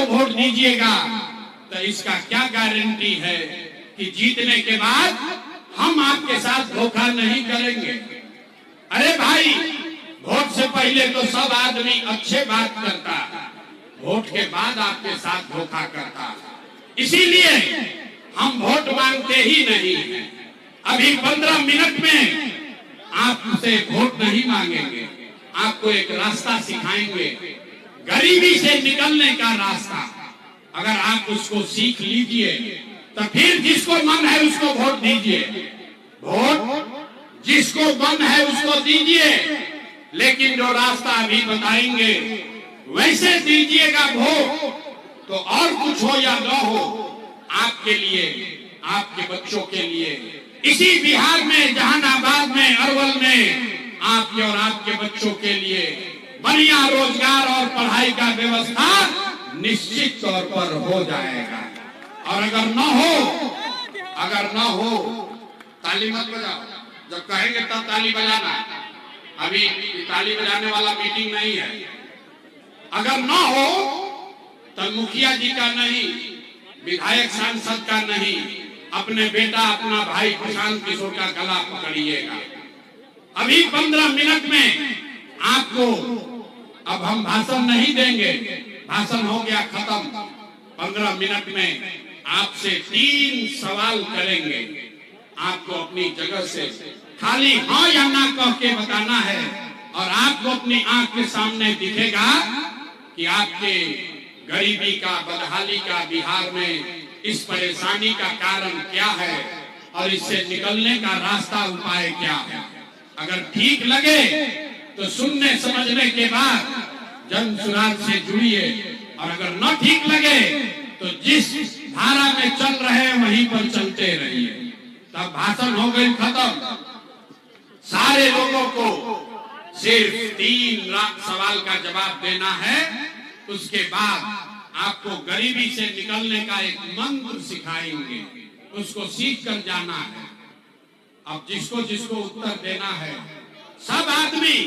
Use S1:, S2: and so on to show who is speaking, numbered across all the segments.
S1: को वोट दीजिएगा तो इसका क्या गारंटी है कि जीतने के बाद हम आपके साथ धोखा नहीं करेंगे। अरे भाई, वोट से पहले तो सब आदमी अच्छे बात करता, वोट के बाद आपके साथ धोखा करता। इसीलिए हम वोट मांगते ही नहीं हैं। अभी 15 मिनट में आपसे वोट नहीं मांगेंगे, आपको एक रास्ता सिखाएंगे, गरीबी से निकलने का रास्ता। अगर आप उसको सीख लीजिए तो फिर जिसको मन है उसको वोट दीजिए, वोट जिसको मन है उसको दीजिए, लेकिन जो रास्ता अभी बताएंगे वैसे दीजिएगा वोट। तो और कुछ हो या न हो, आपके लिए, आपके बच्चों के लिए, इसी बिहार में, जहानाबाद में, अरवल में आपके और आपके बच्चों के लिए बढ़िया रोजगार और पढ़ाई का व्यवस्था निश्चित तौर पर हो जाएगा। और अगर न हो ताली मत बजाओ, जब कहेंगे तब ताली बजाना। अभी ताली बजाने वाला मीटिंग नहीं है। अगर न हो तो मुखिया जी का नहीं, विधायक सांसद का नहीं, अपने बेटा, अपना भाई प्रशांत किशोर का गला पकड़िएगा। अभी 15 मिनट में आपको, अब हम भाषण नहीं देंगे, भाषण हो गया खत्म। 15 मिनट में आपसे 3 सवाल करेंगे। आपको अपनी जगह से खाली हाँ या ना कह के बताना है, और आपको अपनी आंख के सामने दिखेगा कि आपके गरीबी का, बदहाली का, बिहार में इस परेशानी का कारण क्या है और इससे निकलने का रास्ता, उपाय क्या है। अगर ठीक लगे तो सुनने समझने के बाद जन सुराज से जुड़िए, और अगर न ठीक लगे तो जिस धारा में चल रहे हैं वहीं पर चलते रहिए। तब भाषण हो गई खत्म। सारे लोगों को सिर्फ 3 सवाल का जवाब देना है। उसके बाद आपको गरीबी से निकलने का एक मंत्र सिखाएंगे, उसको सीख कर जाना है। अब जिसको जिसको उत्तर देना है, सब आदमी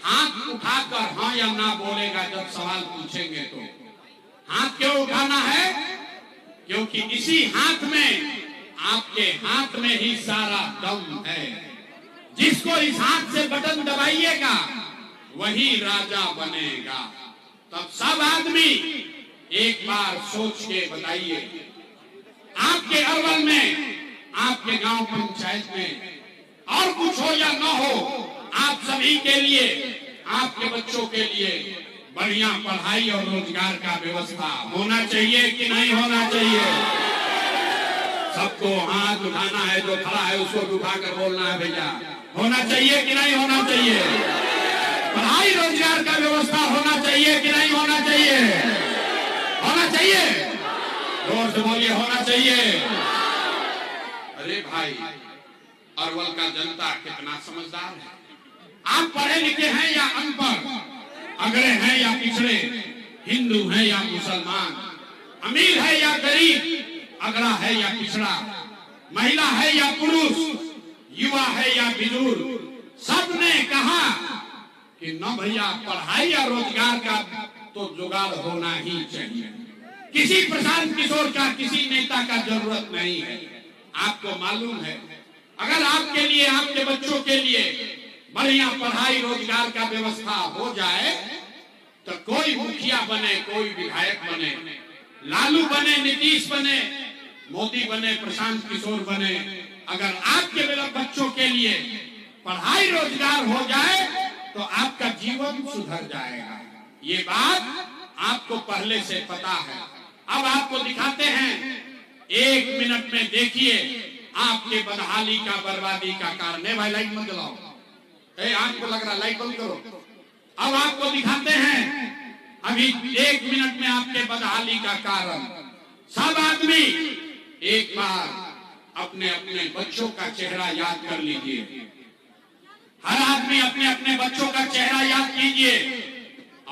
S1: हाथ उठाकर हाँ या ना बोलेगा जब सवाल पूछेंगे। तो हाथ क्यों उठाना है? क्योंकि इसी हाथ में, आपके हाथ में ही सारा दम है। जिसको इस हाथ से बटन दबाइएगा वही राजा बनेगा। तब सब आदमी एक बार सोच के बताइए, आपके अरवल में, आपके गांव पंचायत में और कुछ हो या न हो, आप सभी के लिए, आपके बच्चों के लिए बढ़िया पढ़ाई और रोजगार का व्यवस्था होना चाहिए कि नहीं होना चाहिए? सबको हाथ उठाना है, जो खड़ा है उसको उठाकर बोलना है भैया, होना चाहिए कि नहीं होना चाहिए? पढ़ाई रोजगार का व्यवस्था होना चाहिए कि नहीं होना चाहिए? होना चाहिए। जोर से बोलिए, होना चाहिए। अरे भाई, अरवल का जनता कितना समझदार है। आप पढ़े लिखे हैं या अनपढ़, अगड़े हैं या पिछड़े, हिंदू हैं या मुसलमान, अमीर है या गरीब, अगड़ा है या पिछड़ा, महिला है या पुरुष, युवा है या बुजुर्ग, सबने कहा कि न भैया, पढ़ाई या रोजगार का तो जुगाड़ होना ही चाहिए। किसी प्रशांत किशोर का, किसी नेता का जरूरत नहीं है। आपको मालूम है, अगर आपके लिए, आपके बच्चों के लिए बढ़िया पढ़ाई रोजगार का व्यवस्था हो जाए तो कोई मुखिया बने, कोई विधायक बने, लालू बने, नीतीश बने, मोदी बने, प्रशांत किशोर बने, अगर आपके मेरे बच्चों के लिए पढ़ाई रोजगार हो जाए तो आपका जीवन सुधर जाएगा। ये बात आपको पहले से पता है। अब आपको दिखाते हैं, 1 मिनट में देखिए आपके बदहाली का, बर्बादी का कारण है। भाई लाइट मत जलाओ, आपको लग रहा लाइट बंद करो। अब आपको दिखाते हैं अभी 1 मिनट में आपके बदहाली का कारण। सब आदमी एक बार अपने अपने बच्चों का चेहरा याद कर लीजिए। हर आदमी अपने अपने बच्चों का चेहरा याद कीजिए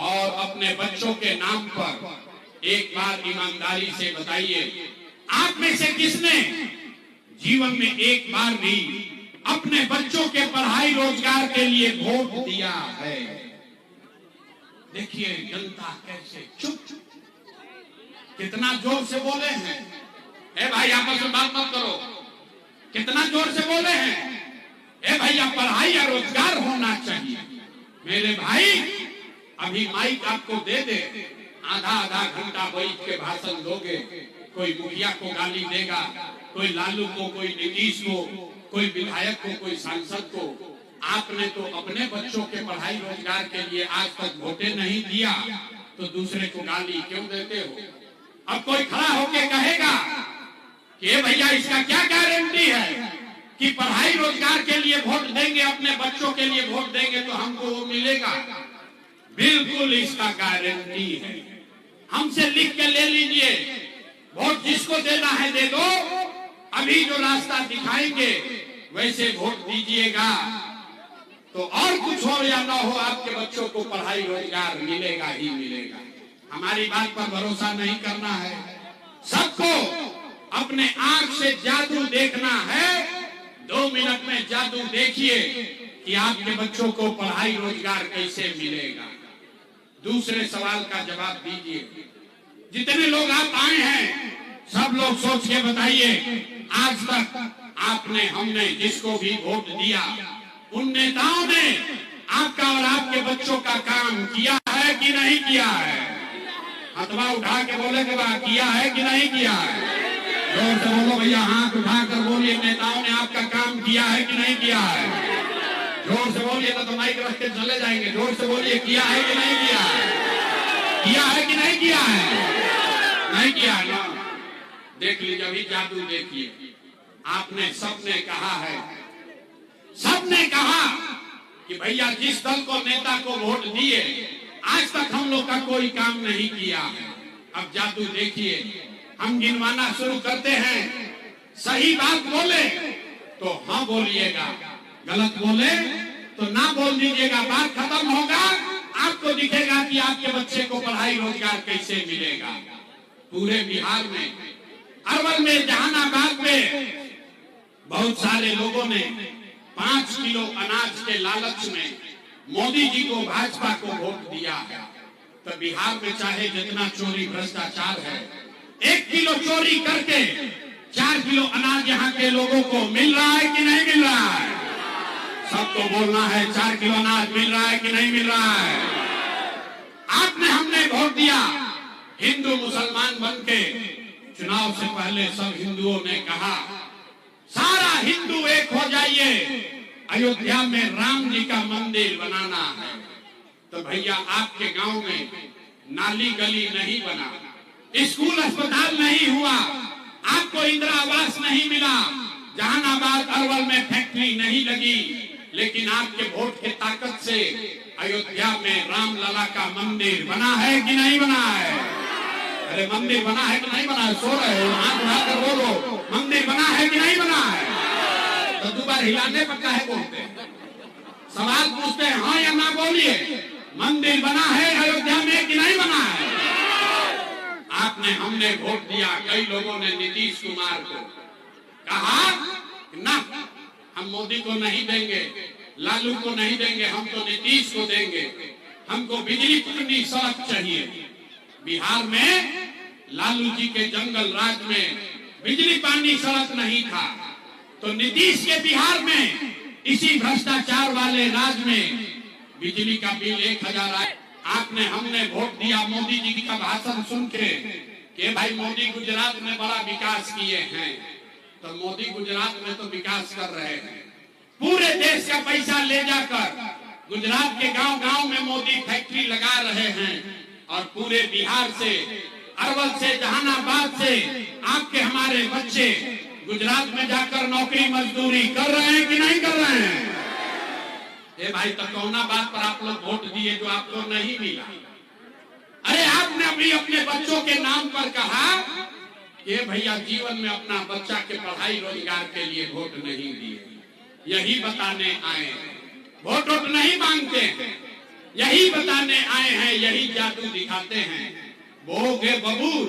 S1: और अपने बच्चों के नाम पर एक बार ईमानदारी से बताइए, आप में से किसने जीवन में एक बार भी अपने बच्चों के पढ़ाई रोजगार के लिए वोट दिया है? देखिए जनता कैसे चुप, कितना जोर से बोले हैं। ए भाई आपस में बात मत करो, कितना जोर से बोले हैं। ए भैया पढ़ाई या रोजगार होना चाहिए। मेरे भाई अभी माइक आपको दे दे, आधा आधा घंटा बैठ के भाषण दोगे, कोई मुखिया को गाली देगा, कोई लालू को, कोई नीतीश को, कोई विधायक को, कोई सांसद को। आपने तो अपने बच्चों के पढ़ाई रोजगार के लिए आज तक वोटे नहीं दिया, तो दूसरे को गाली क्यों देते हो। अब कोई खड़ा होके कहेगा कि भैया इसका क्या गारंटी है कि पढ़ाई रोजगार के लिए वोट देंगे, अपने बच्चों के लिए वोट देंगे तो हमको वो मिलेगा। बिल्कुल इसका गारंटी है। हमसे लिख के ले लीजिए, वोट जिसको देना है दे दो, अभी जो रास्ता दिखाएंगे वैसे वोट दीजिएगा, तो और कुछ हो या ना हो आपके बच्चों को पढ़ाई रोजगार मिलेगा ही मिलेगा। हमारी बात पर भरोसा नहीं करना है, सबको अपने आंख से जादू देखना है। 2 मिनट में जादू देखिए कि आपके बच्चों को पढ़ाई रोजगार कैसे मिलेगा। दूसरे सवाल का जवाब दीजिए। जितने लोग आप आए हैं सब लोग सोच के बताइए, आज तक आपने, हमने जिसको भी वोट दिया उन नेताओं ने आपका और आपके बच्चों का काम किया है कि नहीं किया है। हथवा उठा के बोले कि वाह किया है कि नहीं किया है। जोर से बोलो भैया, हाथ उठाकर बोलिए, नेताओं ने आपका काम किया है कि नहीं किया है। जोर से बोलिए, तो माइक रख के चले जाएंगे। जोर से बोलिए, किया है कि नहीं किया है, किया है कि नहीं किया है। नहीं किया ना, देख लीजिए, अभी जादू देखिए। आपने सबने कहा है, सबने कहा कि भैया जिस दल को, नेता को वोट दिए आज तक हम लोग का कोई काम नहीं किया है। अब जादू देखिए, हम गिनवाना शुरू करते हैं। सही बात बोले तो हाँ बोलिएगा, गलत बोले तो ना बोल दीजिएगा। बात खत्म होगा, आपको दिखेगा कि आपके बच्चे को पढ़ाई रोजगार कैसे मिलेगा। पूरे बिहार में, अरवल में, जहानाबाद में बहुत सारे लोगों ने 5 किलो अनाज के लालच में मोदी जी को, भाजपा को वोट दिया है। तो बिहार में चाहे जितना चोरी भ्रष्टाचार है, 1 किलो चोरी करके 4 किलो अनाज यहाँ के लोगों को मिल रहा है कि नहीं मिल रहा है। सबको बोलना है, 4 किलो अनाज मिल रहा है कि नहीं मिल रहा है। आपने, हमने वोट दिया, हिंदू मुसलमान बन के। चुनाव से पहले सब हिंदुओं ने कहा सारा हिंदू एक हो जाइए, अयोध्या में राम जी का मंदिर बनाना है। तो भैया आपके गांव में नाली गली नहीं बना, स्कूल अस्पताल नहीं हुआ, आपको इंदिरा आवास नहीं मिला, जहानाबाद अरवल में फैक्ट्री नहीं लगी, लेकिन आपके वोट के ताकत से अयोध्या में राम लला का मंदिर बना है कि नहीं बना है। अरे मंदिर बना है कि नहीं बना है, सो रहे हो, हाथ उठाकर बोलो, मंदिर बना है कि नहीं बना है। तो 2 बार हिलाने पर काहे बोलते हैं, सवाल पूछते हैं, हाँ या ना बोलिए। मंदिर बना है अयोध्या में कि नहीं बना है। आपने, हमने वोट दिया, कई लोगों ने नीतीश कुमार को कहा ना, हम मोदी को नहीं देंगे, लालू को नहीं देंगे, हम तो नीतीश को देंगे, हमको बिजली पानी सड़क चाहिए। बिहार में लालू जी के जंगल राज में बिजली पानी सड़क नहीं था, तो नीतीश के बिहार में इसी भ्रष्टाचार वाले राज में बिजली का बिल 1000 आए। आपने, हमने वोट दिया मोदी जी का भाषण सुन के कि भाई मोदी गुजरात में बड़ा विकास किए हैं। तो मोदी गुजरात में तो विकास कर रहे हैं, पूरे देश का पैसा ले जाकर गुजरात के गांव गांव में मोदी फैक्ट्री लगा रहे हैं, और पूरे बिहार से, अरवल से, जहानाबाद से आपके हमारे बच्चे गुजरात में जाकर नौकरी मजदूरी कर रहे हैं कि नहीं कर रहे हैं। ए भाई, तो कौना बात पर आप लोग वोट दिए जो आपको नहीं मिला। अरे आपने अभी अपने बच्चों के नाम पर कहा कि भैया जीवन में अपना बच्चा के पढ़ाई रोजगार के लिए वोट नहीं दिए। यही बताने आए हैं, वोट वोट नहीं मांगते हैं, यही बताने आए हैं, यही जादू दिखाते हैं। बोगे बबूल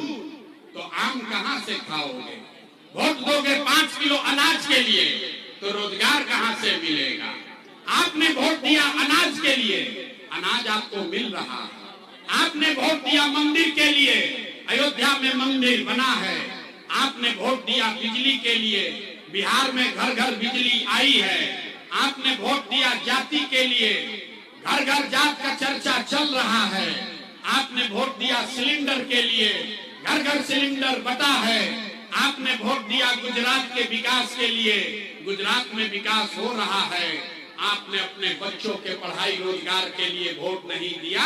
S1: तो आम कहां से खाओगे, वोट दोगे 5 किलो अनाज के लिए तो रोजगार कहां से मिलेगा। आपने वोट दिया अनाज के लिए, अनाज आपको मिल रहा है। आपने वोट दिया मंदिर के लिए, अयोध्या में मंदिर बना है, आपने वोट दिया बिजली के लिए, बिहार में घर घर बिजली आई है। आपने वोट दिया जाति के लिए, घर घर जात का चर्चा चल रहा है। आपने वोट दिया सिलेंडर के लिए, घर घर सिलेंडर बटा है। आपने वोट दिया गुजरात के विकास के लिए, गुजरात में विकास हो रहा है। आपने अपने बच्चों के पढ़ाई रोजगार के लिए वोट नहीं दिया,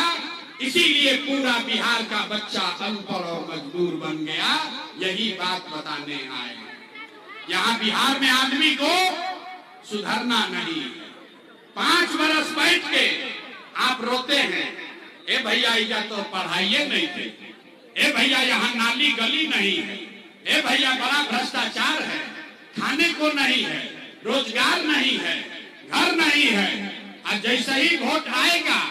S1: इसीलिए पूरा बिहार का बच्चा अनपढ़ और मजदूर बन गया। यही बात बताने आए। यहाँ बिहार में आदमी को सुधरना नहीं है। 5 बरस बैठ के आप रोते हैं, ए भैया या तो पढ़ाइए नहीं थे, ए भैया यहाँ नाली गली नहीं है, ए भैया बड़ा भ्रष्टाचार है, खाने को नहीं है, रोजगार नहीं है, घर नहीं है। और जैसे ही वोट आएगा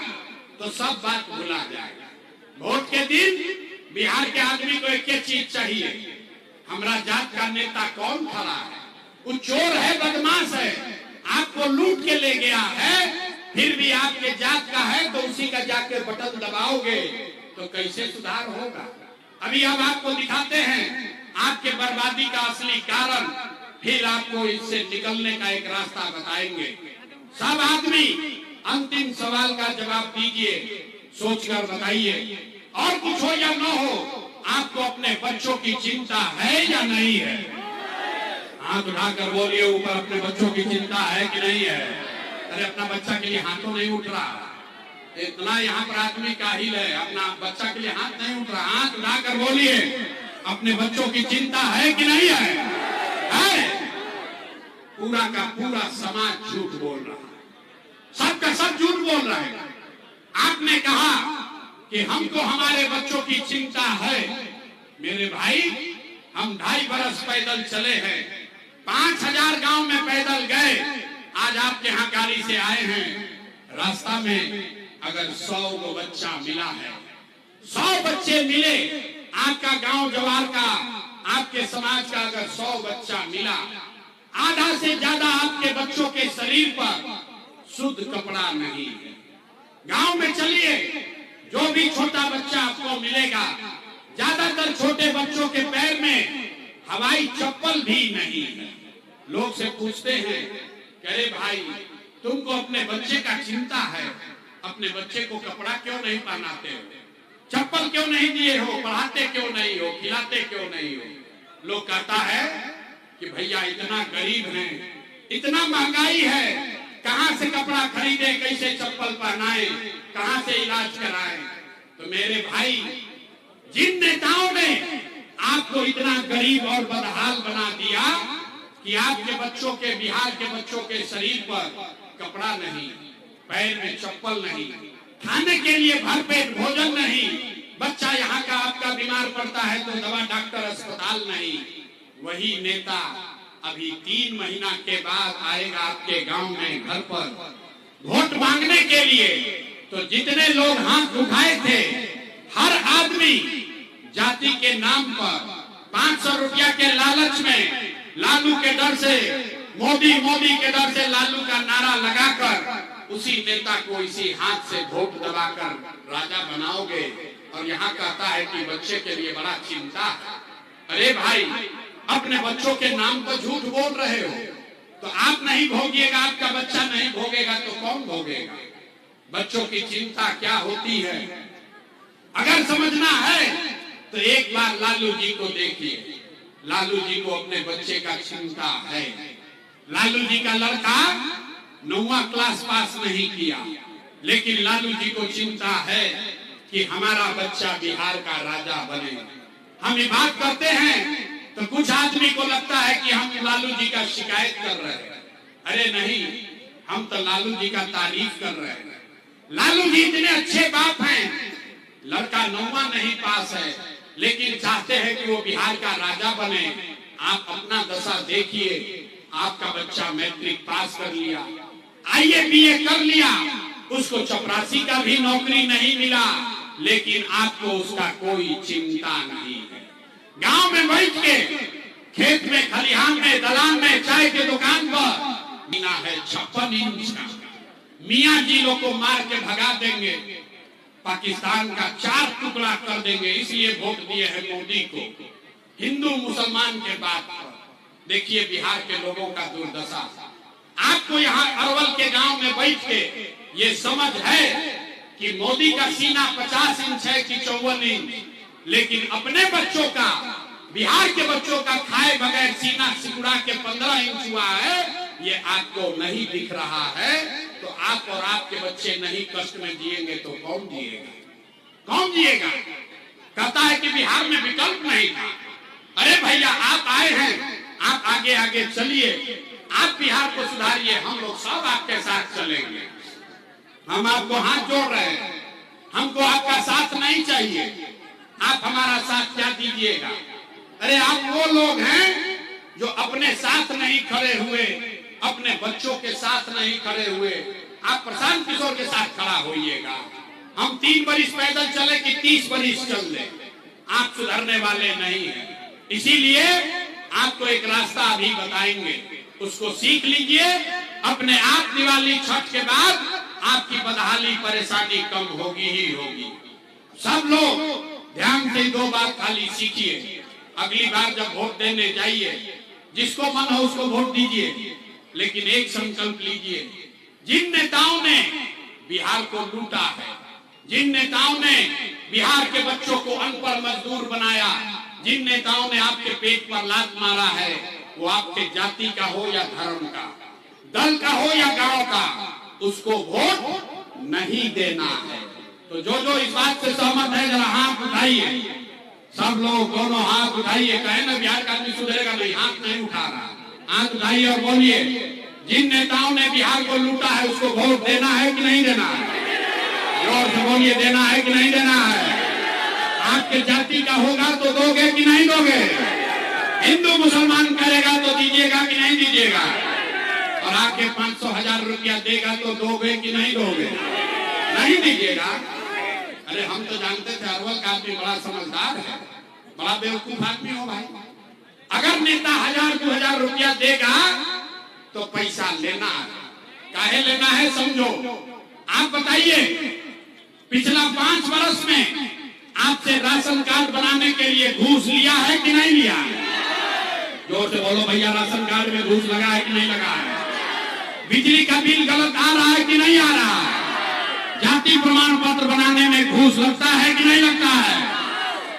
S1: तो सब बात भुला जाएगा। वोट के दिन बिहार के आदमी को एक ही चीज चाहिए, हमारा जात का नेता कौन खड़ा है, वो चोर है, बदमाश है, आपको लूट के ले गया है, फिर भी आपके जात का है तो उसी का जाके बटन दबाओगे तो कैसे सुधार होगा। अभी अब आपको दिखाते हैं आपके बर्बादी का असली कारण, फिर आपको इससे निकलने का एक रास्ता बताएंगे। सब आदमी अंतिम सवाल का जवाब दीजिए, सोचकर बताइए। और कुछ हो या न हो, आपको अपने बच्चों की चिंता है या नहीं है? हाथ उठाकर बोलिए ऊपर, अपने बच्चों की चिंता है कि नहीं है? अरे अपना बच्चा के लिए हाथों नहीं उठ रहा, इतना यहाँ पर आदमी काहिल है, अपना बच्चा के लिए हाथ नहीं उठ रहा। हाथ उठाकर बोलिए, अपने बच्चों की चिंता है कि नहीं है? पूरा का पूरा समाज झूठ बोल रहा है, सबका सब झूठ बोल रहा है। आपने कहा कि हमको हमारे बच्चों की चिंता है। मेरे भाई, हम 2.5 बरस पैदल चले हैं, 5000 गांव में पैदल गए, आज आपके यहाँ गाड़ी से आए हैं। रास्ता में अगर 100 को बच्चा मिला है, 100 बच्चे मिले, आपका गांव जवार का, आपके समाज का अगर 100 बच्चा मिला, आधा से ज्यादा आपके बच्चों के शरीर पर शुद्ध कपड़ा नहीं है। गांव में चलिए, जो भी छोटा बच्चा आपको मिलेगा, ज्यादातर छोटे बच्चों के पैर में हवाई चप्पल भी नहीं है। लोग से पूछते हैं, अरे भाई तुमको अपने बच्चे का चिंता है, अपने बच्चे को कपड़ा क्यों नहीं पहनाते हो, चप्पल क्यों नहीं दिए हो, पढ़ाते क्यों नहीं हो, खिलाते क्यों नहीं हो? लोग कहता है कि भैया इतना गरीब हैं, इतना महंगाई है, कहां से कपड़ा खरीदे, कैसे चप्पल पहनाए, कहां से इलाज कराए। तो मेरे भाई, जिन नेताओं ने आपको इतना गरीब और बदहाल बना दिया कि आपके बच्चों के, बिहार के बच्चों के शरीर पर कपड़ा नहीं, पैर में चप्पल नहीं, खाने के लिए भरपेट भोजन नहीं, बच्चा यहाँ का आपका बीमार पड़ता है तो दवा डॉक्टर अस्पताल नहीं, वही नेता अभी 3 महीना के बाद आएगा आपके गांव में घर पर वोट मांगने के लिए। तो जितने लोग हाथ उठाए थे, हर आदमी जाति के नाम पर 500 रुपया के लालच में, लालू के डर से, मोदी के डर से लालू का नारा लगाकर उसी नेता को इसी हाथ से वोट दबाकर राजा बनाओगे। और यहाँ कहता है कि बच्चे के लिए बड़ा चिंता है। अरे भाई, अपने बच्चों के नाम पर झूठ बोल रहे हो, तो आप नहीं भोगिएगा, आपका बच्चा नहीं भोगेगा तो कौन भोगेगा? बच्चों की चिंता क्या होती है अगर समझना है तो एक बार लालू जी को देखिए। लालू जी को अपने बच्चे का चिंता है। लालू जी का लड़का 9वां क्लास पास नहीं किया, लेकिन लालू जी को चिंता है कि हमारा बच्चा बिहार का राजा बने। हम ये बात करते हैं तो कुछ आदमी को लगता है कि हम लालू जी का शिकायत कर रहे हैं। अरे नहीं, हम तो लालू जी का तारीफ कर रहे हैं। लालू जी इतने अच्छे बाप हैं, लड़का 9वां नहीं पास है, लेकिन चाहते हैं कि वो बिहार का राजा बने। आप अपना दशा देखिए, आपका बच्चा मैट्रिक पास कर लिया, IAS BA कर लिया, उसको चपरासी का भी नौकरी नहीं मिला, लेकिन आपको उसका कोई चिंता नहीं है। गांव में बैठ के, खेत में, खलिहान में, दलान में, चाय के दुकान पर बिना है 56 इंच का, मियाँ जी लोग को मार के भगा देंगे। पाकिस्तान का 4 टुकड़ा कर देंगे, इसलिए वोट दिए हैं मोदी को। हिंदू मुसलमान के बात पर देखिए बिहार के लोगों का दुर्दशा। आपको यहाँ अरवल के गांव में बैठ के ये समझ है कि मोदी का सीना 50 इंच है कि 54 इंच, लेकिन अपने बच्चों का, बिहार के बच्चों का खाए बगैर सीना सिकुड़ा के 15 इंच हुआ है, ये आपको नहीं दिख रहा है। तो आप और आपके बच्चे नहीं कष्ट में जिएंगे तो कौन जिएगा? कौन जिएगा? कहता है कि बिहार में विकल्प नहीं था। अरे भैया, आप आए हैं, आप आगे आगे चलिए, आप बिहार को सुधारिए, हम लोग सब आपके साथ चलेंगे। हम आपको हाथ जोड़ रहे हैं, हमको आपका साथ नहीं चाहिए, आप हमारा साथ क्या दीजिएगा? अरे आप वो लोग हैं जो अपने साथ नहीं खड़े हुए, अपने बच्चों के साथ नहीं खड़े हुए, आप प्रशांत किशोर के साथ खड़ा होइएगा। हम 3 बरिस पैदल चले कि 30 बरिस चल ले, आप सुधरने वाले नहीं हैं। इसीलिए आपको एक रास्ता अभी बताएंगे, उसको सीख लीजिए। अपने आप दिवाली छठ के बाद आपकी बदहाली परेशानी कम होगी ही होगी। सब लोग ध्यान से 2 बात खाली सीखिए। अगली बार जब वोट देने जाइए, जिसको मन हो उसको वोट दीजिए, लेकिन एक संकल्प लीजिए, जिन नेताओं ने बिहार को लूटा है, जिन नेताओं ने बिहार के बच्चों को अनपढ़ मजदूर बनाया, जिन नेताओं ने आपके पेट पर लात मारा है, वो आपके जाति का हो या धर्म का, दल का हो या गांव का, उसको वोट नहीं देना है। तो जो इस बात से सहमत है जरा हाथ उठाइए। सब लोग दोनों हाथ उठाइए। कहे ना बिहार का आदमी सुधरेगा नहीं, हाथ नहीं उठा रहा, हाथ उठाइए और बोलिए, जिन नेताओं ने बिहार को लूटा है उसको वोट देना है कि नहीं देना है? जोर से बोलिए, देना है कि नहीं देना है? आपके जाति का होगा तो दोगे कि नहीं दोगे? हिंदू मुसलमान करेगा तो दीजिएगा कि नहीं दीजिएगा? और आके 500,000 रुपया देगा तो दोगे कि नहीं दोगे? नहीं दीजिएगा। अरे हम तो जानते थे अरवल का आदमी बड़ा समझदार है, बड़ा बेवकूफ आदमी हो भाई। अगर नेता 1000-2000 रुपया देगा तो पैसा लेना है। काहे लेना है समझो। आप बताइए, पिछला 5 वर्ष में आपसे राशन कार्ड बनाने के लिए घूस लिया है कि नहीं लिया? जोर से बोलो भैया, राशन कार्ड में घूस लगा है कि नहीं लगा है? बिजली का बिल गलत आ रहा है कि नहीं आ रहा है? जाति प्रमाण पत्र बनाने में घूस लगता है कि नहीं लगता है?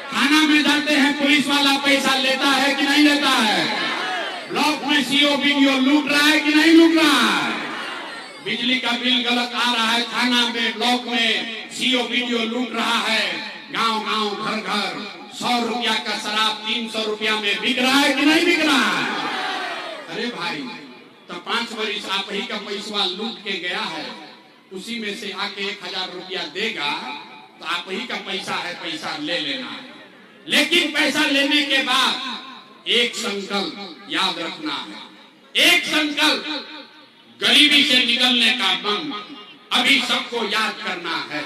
S1: थाना में जाते हैं, पुलिस वाला पैसा लेता है कि नहीं लेता है? ब्लॉक में सीओ बीडीओ लूट रहा है कि नहीं लूट रहा है? बिजली का बिल गलत आ रहा है, थाना में ब्लॉक में सीओ बीडीओ लूट रहा है। गांव गांव घर घर 100 रुपया का शराब 300 रुपया में बिक रहा है कि नहीं बिक रहा है? अरे भाई, तो 5 बरिस आप ही का पैसा लूट के गया है, उसी में से आके 1000 रुपया देगा तो आप ही का पैसा है, पैसा ले लेना है। लेकिन पैसा लेने के बाद एक संकल्प याद रखना है। एक संकल्प, गरीबी से निकलने का मन अभी सबको याद करना है।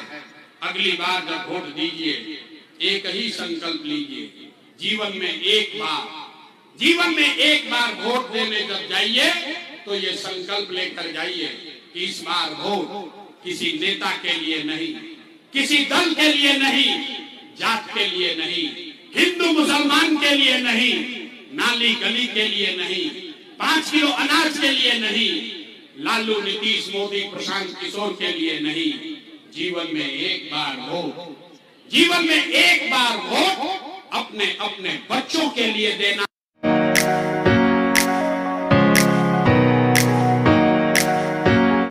S1: अगली बार जब वोट दीजिए, एक ही संकल्प लीजिए, जीवन में एक बार वोट देने जब जाइए तो ये संकल्प लेकर जाइए कि इस बार वोट किसी नेता के लिए नहीं, किसी दल के लिए नहीं, जात के लिए नहीं, हिंदू मुसलमान के लिए नहीं, नाली गली के लिए नहीं, 5 किलो अनाज के लिए नहीं, लालू नीतीश मोदी प्रशांत किशोर के लिए नहीं, जीवन में एक बार वोट अपने अपने बच्चों के लिए देना।